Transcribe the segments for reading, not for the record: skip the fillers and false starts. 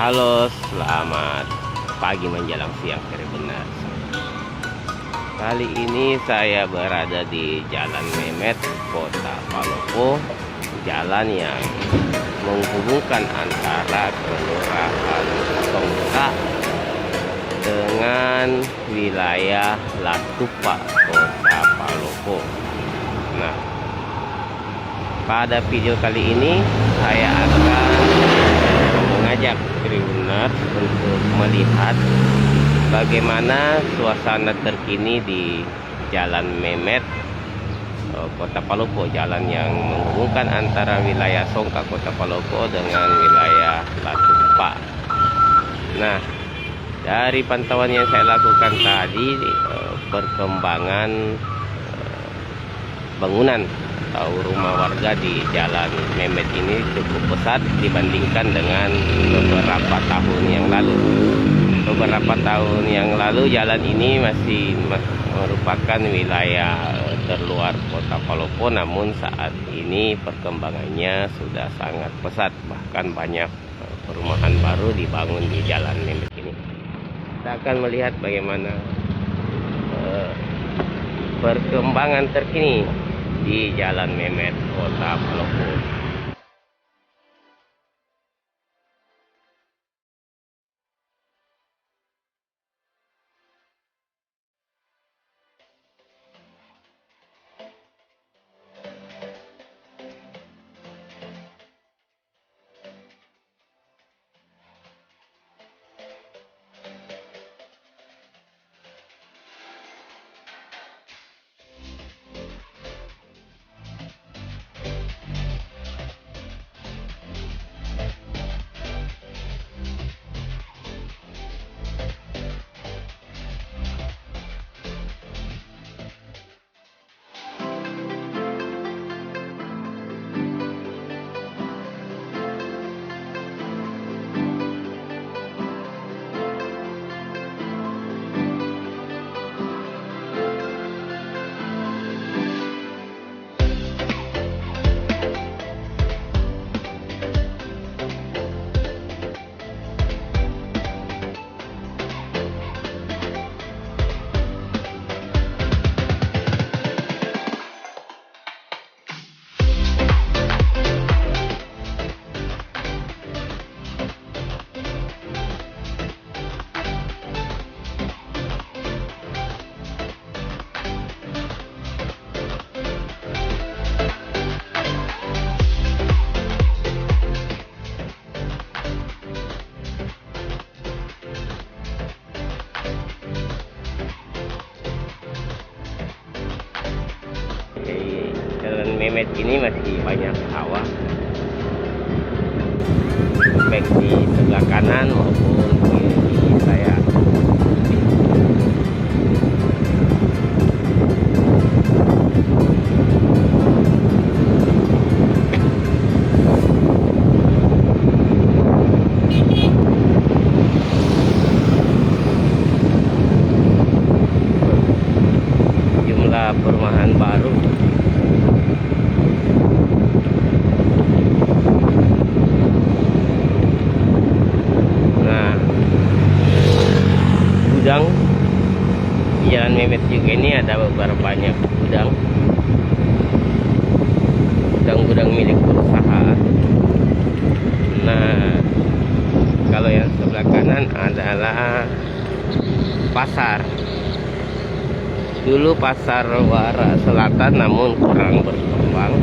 Halo, selamat pagi menjelang siang kira benar. Kali ini saya berada di Jalan Memet, Kota Palopo, jalan yang menghubungkan antara Kelurahan Songka dengan wilayah Latupa, Kota Palopo. Nah, pada video kali ini saya akan mengajak Tribuners untuk melihat bagaimana suasana terkini di Jalan Memet, Kota Palopo, jalan yang menghubungkan antara wilayah Songka Kota Palopo dengan wilayah Latupa. Nah, dari pantauan yang saya lakukan tadi, perkembangan bangunan atau rumah warga di Jalan Memet ini cukup pesat dibandingkan dengan beberapa tahun yang lalu. Beberapa tahun yang lalu jalan ini masih merupakan wilayah terluar Kota Palopo, namun saat ini perkembangannya sudah sangat pesat, bahkan banyak perumahan baru dibangun di Jalan Memet ini. Kita akan melihat bagaimana perkembangan terkini di Jalan Memet, Kota Palopo. Jalan Memet ini masih banyak sawah, baik di sebelah kanan maupun di saya. Jumlah perumahan baru gudang di Jalan Memet juga ini ada beberapa banyak gudang milik perusahaan. Nah, kalau yang sebelah kanan adalah pasar. Dulu pasar Wara Selatan, namun kurang berkembang.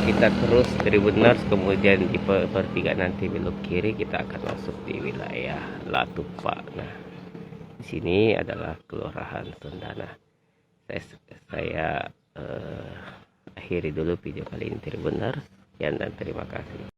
kita terus Tribuners, kemudian di pertigaan nanti belok kiri kita akan masuk di wilayah Latupa. Nah, di sini adalah Kelurahan Tondana. Saya akhiri dulu video kali ini Tribuners. Sekian dan terima kasih.